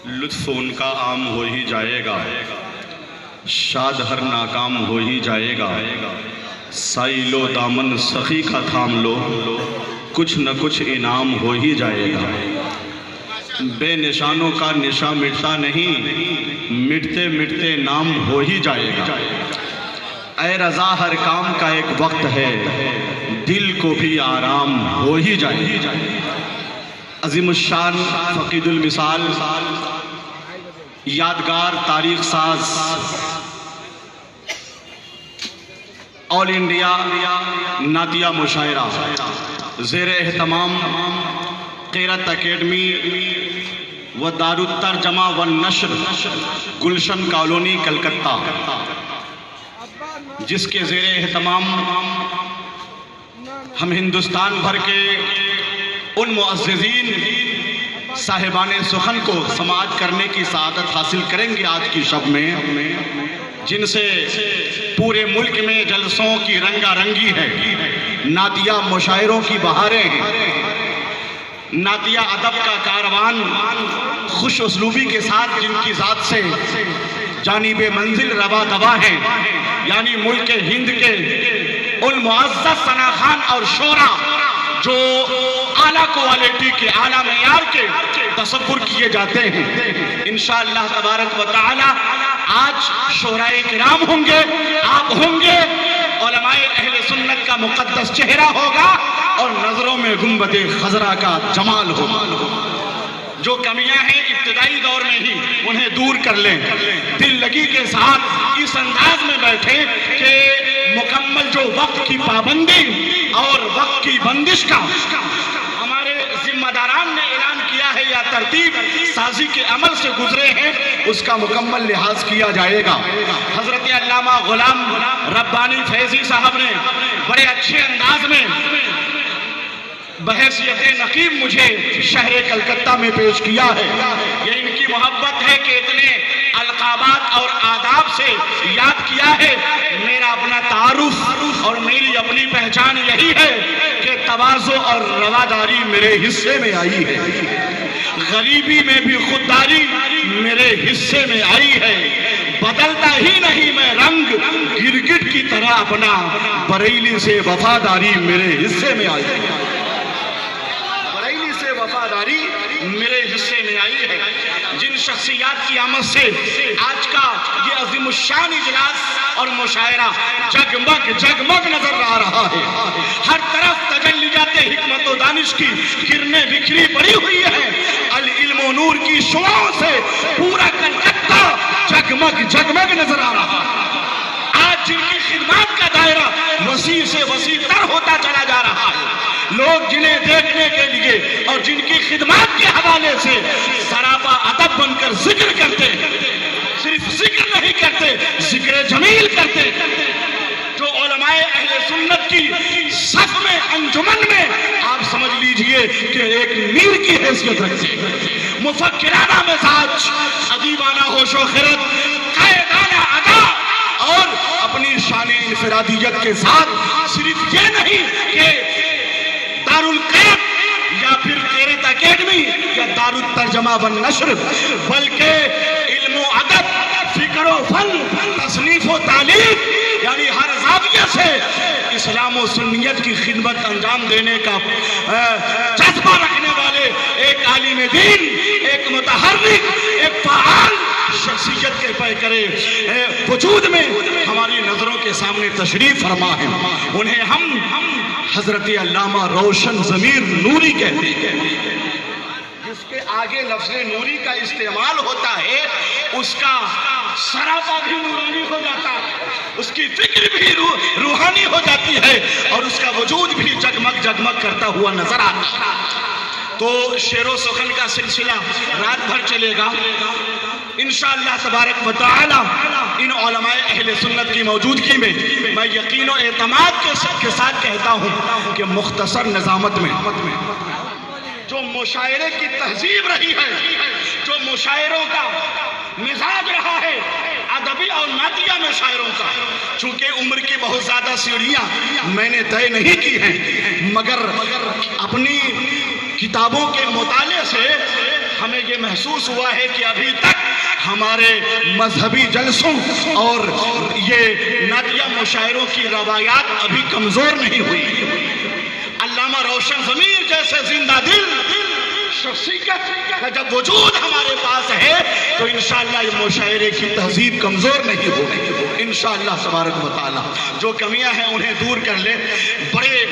لطف ان کا عام ہو ہی جائے گا، شاد ہر ناکام ہو ہی جائے گا۔ سائی لو دامن سخی کا تھام لو، کچھ نہ کچھ انعام ہو ہی جائے گا۔ بے نشانوں کا نشاں مٹتا نہیں، مٹتے مٹتے نام ہو ہی جائے گا۔ اے رضا ہر کام کا ایک وقت ہے، دل کو بھی آرام ہو ہی جائے گا۔ عظیم الشان فقید المثال، یادگار تاریخ ساز، آل انڈیا نعتیہ مشاعرہ، زیر اہتمام قیرت اکیڈمی و دار الترجمہ والنشر گلشن کالونی کلکتہ، جس کے زیر اہتمام ہم ہندوستان بھر کے ان معززین صاحبان سخن کو سماعت کرنے کی سعادت حاصل کریں گے آج کی شب میں، جن سے پورے ملک میں جلسوں کی رنگا رنگی ہے، نعتیہ مشاعروں کی بہاریں ہیں، نعتیہ ادب کا کاروان خوش اسلوبی کے ساتھ جن کی ذات سے جانب منزل روا دوا ہیں، یعنی ملک ہند کے ان معزز ثناخان اور شعراء جو اعلیٰ کوالٹی کے، اعلیٰ معیار کے تصور کیے جاتے ہیں۔ انشاءاللہ تبارک و تعالی آج شعراء کرام ہوں گے، آپ ہوں گے، علماء اہل سنت کا مقدس چہرہ ہوگا اور نظروں میں گنبد خضرا کا جمال ہوگا۔ جو کمیاں ہیں ابتدائی دور میں ہی انہیں دور کر لیں، دل لگی کے ساتھ اس انداز میں بیٹھیں کہ مکمل جو وقت کی پابندی اور وقت کی بندش کا ہمارے ذمہ داران نے اعلان کیا ہے یا ترتیب سازی کے عمل سے گزرے ہیں، اس کا مکمل لحاظ کیا جائے گا۔ حضرت علامہ غلام ربانی فیضی صاحب نے بڑے اچھے انداز میں بحیثیت نقیب مجھے شہر کلکتہ میں پیش کیا ہے۔ یہ ان کی محبت ہے کہ اتنے القابات اور آداب سے یاد کیا ہے۔ میرا اپنا تعارف اور میری اپنی پہچان یہی ہے کہ تواضع اور رواداری میرے حصے میں آئی ہے، غریبی میں بھی خودداری میرے حصے میں آئی ہے، بدلتا ہی نہیں میں رنگ گرگٹ کی طرح اپنا، بریلی سے وفاداری میرے حصے میں آئی ہے، بریلی سے وفاداری میرے حصے میں آئی ہے۔ جن شخصیات کی آمد سے آج کا یہ عظیم الشان اجلاس اور مشاعرہ جگمگ جگمگ نظر آ رہا ہے، ہر طرف تجلیات حکمت و دانش کی کرنیں بکھری پڑی ہوئی ہیں، العلم و نور کی شعاعوں سے پورا کلکتہ جگمگ جگمگ نظر آ رہا ہے۔ آج جن کی خدمات کا دائرہ وسیع سے وسیع تر ہوتا چلا جا رہا ہے، لوگ جنہیں دیکھنے کے لیے اور جن کی خدمات کے حوالے سے سراپا ادب بن کر ذکر کرتے، صرف ذکر نہیں کرتے، ذکر جمیل کرتے، جو علماء اہل سنت کی صف میں، انجمن میں آپ سمجھ لیجئے کہ ایک میر کی حیثیت رکھتے، مفکرانہ مزاج، ادیبانہ ہوش و خرد، قائدانہ ادا اور اپنی شان انفرادیت کے ساتھ صرف یہ نہیں کہ دارالقید یا پھر قیرت اکیڈمی یا دار الترجمہ والنشر، بلکہ علم و ادب، فکر و فن، تصنیف و تعلیم، یعنی ہر زاویہ سے اسلام و سنیت کی خدمت انجام دینے کا جذبہ رکھنے والے ایک عالم دین، ایک متحرک، ایک فعال شخصیت کے پیکرے وجود میں ہماری نظروں کے سامنے تشریف فرما ہے۔ انہیں ہم حضرت علامہ روشن ضمیر نوری کہتے ہیں۔ جس کے آگے لفظ نوری کا استعمال ہوتا ہے، اس کا سراپا بھی نورانی ہو جاتا ہے، اس کی فکر بھی روحانی ہو جاتی ہے اور اس کا وجود بھی جگمگ جگمگ کرتا ہوا نظر آتا ہے۔ تو شعر و سخن کا سلسلہ رات بھر چلے گا انشاءاللہ تبارک و تعالی۔ ان علماء اہل سنت کی موجودگی میں میں یقین و اعتماد کے ساتھ کہتا ہوں کہ مختصر نظامت میں جو مشاعرے کی تہذیب رہی ہے، جو مشاعروں کا مزاج رہا ہے ادبی اور نعتیہ مشاعروں کا، چونکہ عمر کی بہت زیادہ سیڑھیاں میں نے طے نہیں کی ہیں، مگر اپنی کتابوں کے مطالعے سے ہمیں یہ محسوس ہوا ہے کہ ابھی تک ہمارے مذہبی جلسوں اور یہ نعتیہ مشاعروں کی روایات ابھی کمزور نہیں ہوئی. علامہ روشن ضمیر جیسے زندہ دل شخصیت کا جب وجود ہمارے پاس ہے تو انشاءاللہ یہ مشاعرے کی تہذیب کمزور نہیں ہوگی انشاءاللہ تبارک و تعالی. جو کمیاں ہیں انہیں دور کر لے. بڑے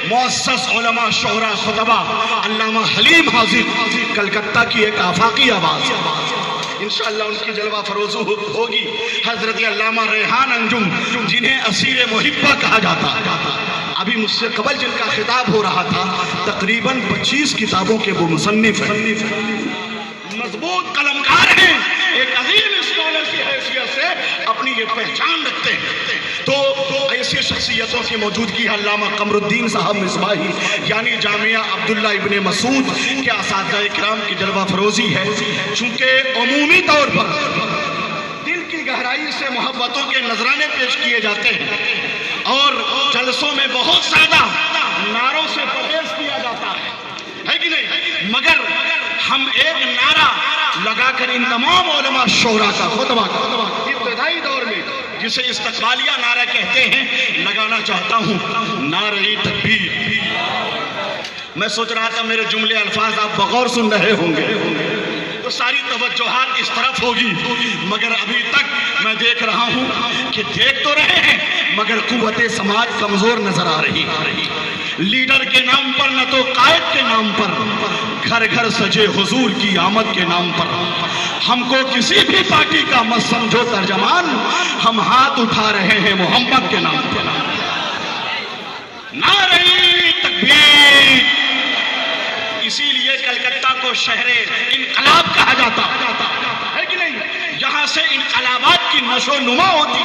معزز علماء شعراء خطبہ علامہ حلیم حاضر کلکتہ کی ایک آفاقی آواز انشاءاللہ ان کی جلوہ فروز ہوگی. حضرت علامہ ریحان انجم جنہیں اسیر محبہ کہا جاتا ابھی مجھ سے قبل جن کا خطاب ہو رہا تھا تقریباً 25 کتابوں کے وہ مصنف ہیں مضبوط قلمکار ہیں ایک عظیم اسکالر کی حیثیت سے اپنی یہ پہچان رکھتے ہیں. تو ایسی شخصیتوں کی موجودگی ہے. علامہ قمر الدین صاحب مصباحی یعنی جامعہ عبداللہ ابن مسعود کے اساتذہ کرام کی جلوہ فروزی ہے. چونکہ عمومی طور پر دل کی گہرائی سے محبتوں کے نذرانے پیش کیے جاتے ہیں اور جلسوں میں بہت زیادہ نعروں سے پرہیز کیا جاتا ہے کہ نہیں؟ مگر ہم ایک نعرہ لگا کر ان تمام علماء شعراء کا خطبہ ابتدائی دور میں جسے استقبالیہ نعرہ کہتے ہیں لگانا چاہتا ہوں. نعرہ تکبیر. میں سوچ رہا تھا میرے جملے الفاظ آپ بغور سن رہے ہوں گے تو ساری توجہات اس طرف ہوگی مگر ابھی تک میں دیکھ رہا ہوں کہ دیکھ تو رہے ہیں مگر قوت سماج کمزور نظر آ رہی. لیڈر کے نام پر نہ تو قائد کے نام پر گھر گھر سجے حضور کی آمد کے نام پر ہم کو کسی بھی پارٹی کا مت سمجھو ترجمان ہم ہاتھ اٹھا رہے ہیں محمد کے نام پر. نعرہ تکبیر. اسی لیے کلکتہ کو شہر انقلاب کہا جاتا ہے کہ نہیں؟ یہاں سے انقلابات کی نشو و نما ہوتی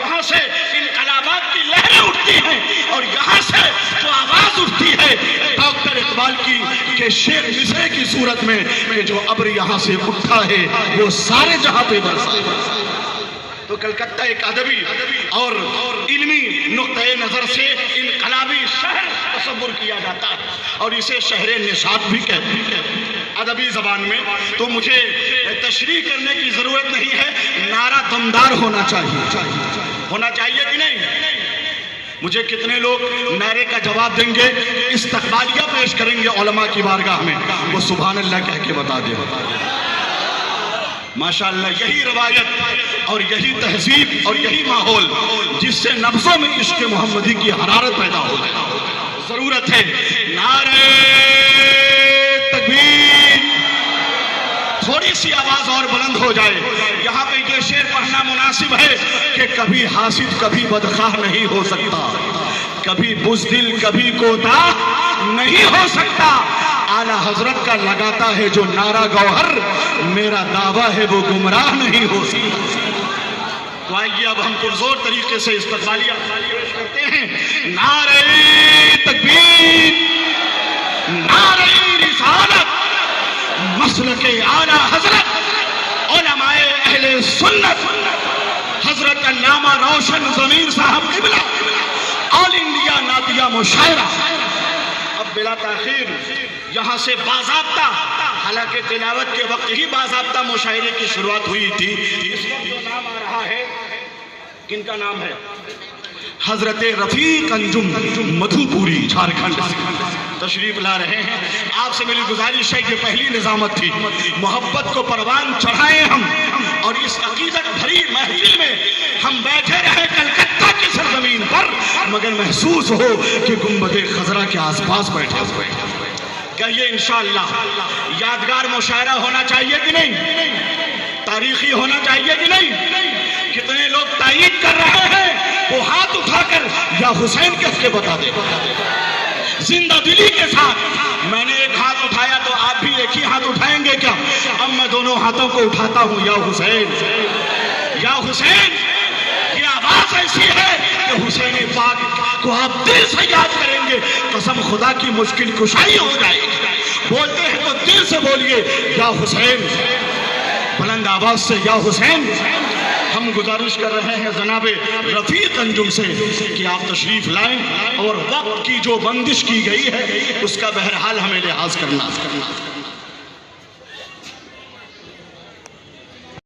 یہاں سے انقلابات کی لہریں اٹھتی ہیں اور یہاں سے جو آواز اٹھتی ہے ڈاکٹر اقبال کی کہ شعر مصرے کی صورت میں کہ جو ابر یہاں سے اٹھا ہے وہ سارے جہاں پہ برسا. تو کلکتہ ایک ادبی اور علمی نقطۂ نظر سے انقلابی شہر تصور کیا جاتا ہے اور اسے شہر نشاط بھی کہتے ہیں ادبی زبان میں. تو مجھے تشریح کرنے کی ضرورت نہیں ہے. نعرہ دمدار ہونا چاہیے کہ نہیں؟ مجھے کتنے لوگ نعرے کا جواب دیں گے استقبالیہ پیش کریں گے علماء کی بارگاہ میں وہ سبحان اللہ کہہ کے بتا دے. ماشاءاللہ یہی روایت اور یہی تہذیب اور یہی ماحول جس سے نبضوں میں عشق محمدی کی حرارت پیدا ہو جائے. ضرورت ہے نعرہ تکبیر. تھوڑی سی آواز اور بلند ہو جائے. یہاں پہ یہ شعر پڑھنا مناسب ہے کہ کبھی حاسد کبھی بدخواہ نہیں ہو سکتا کبھی بزدل کبھی کوتاہ نہیں ہو سکتا. اعلیٰ حضرت کا لگاتا ہے جو نعرہ گوہر میرا دعویٰ ہے وہ گمراہ نہیں ہو سکتا. تو آئیے اب ہم پرزور طریقے سے استقبالیہ پیش کرتے ہیں. نعرہ تکبیر. نعرہ رسالت. مسلک اعلیٰ حضرت علماء اہل سنت حضرت علامہ روشن ضمیر صاحب قبلہ آل انڈیا نعتیہ مشاعرہ. اب بلا تاخیر یہاں سے باضابطہ حالانکہ تلاوت کے وقت ہی باضابطہ مشاعرے کی شروعات ہوئی تھی. اس وقت جو نام آ رہا ہے کن کا نام ہے؟ حضرت رفیق انجم مدھو پوری جھارکھنڈ تشریف لا رہے ہیں. آپ سے میری گزارش ہے کہ پہلی نظامت تھی محبت کو پروان چڑھائیں ہم اور اس عقیدت بھری محفل میں ہم بیٹھے رہے کلکتہ کی سرزمین پر مگر محسوس ہو کہ گنبد خضرا کے آس پاس بیٹھے ہوئے. کہیے انشاءاللہ یادگار مشاعرہ ہونا چاہیے کہ نہیں؟ تاریخی ہونا چاہیے کہ نہیں؟ کتنے لوگ تائید کر رہے ہیں وہ ہاتھ اٹھا کر یا حسین کہہ کے بتا دے زندہ دلی کے ساتھ. میں نے ایک ہاتھ اٹھایا تو آپ بھی ایک ہی ہاتھ اٹھائیں گے کیا؟ اب میں دونوں ہاتھوں کو اٹھاتا ہوں. یا حسین یا حسین. یہ آواز ایسی ہے کہ حسین پاک کو آپ دل سے یاد کریں گے قسم خدا کی مشکل کشائی ہو جائے گی. بولتے ہیں تو دل سے بولیے یا حسین بلند آواز سے یا حسین. ہم گزارش کر رہے ہیں جناب رفیق انجم سے کہ آپ تشریف لائیں اور وقت کی جو بندش کی گئی ہے اس کا بہرحال ہمیں لحاظ کرنا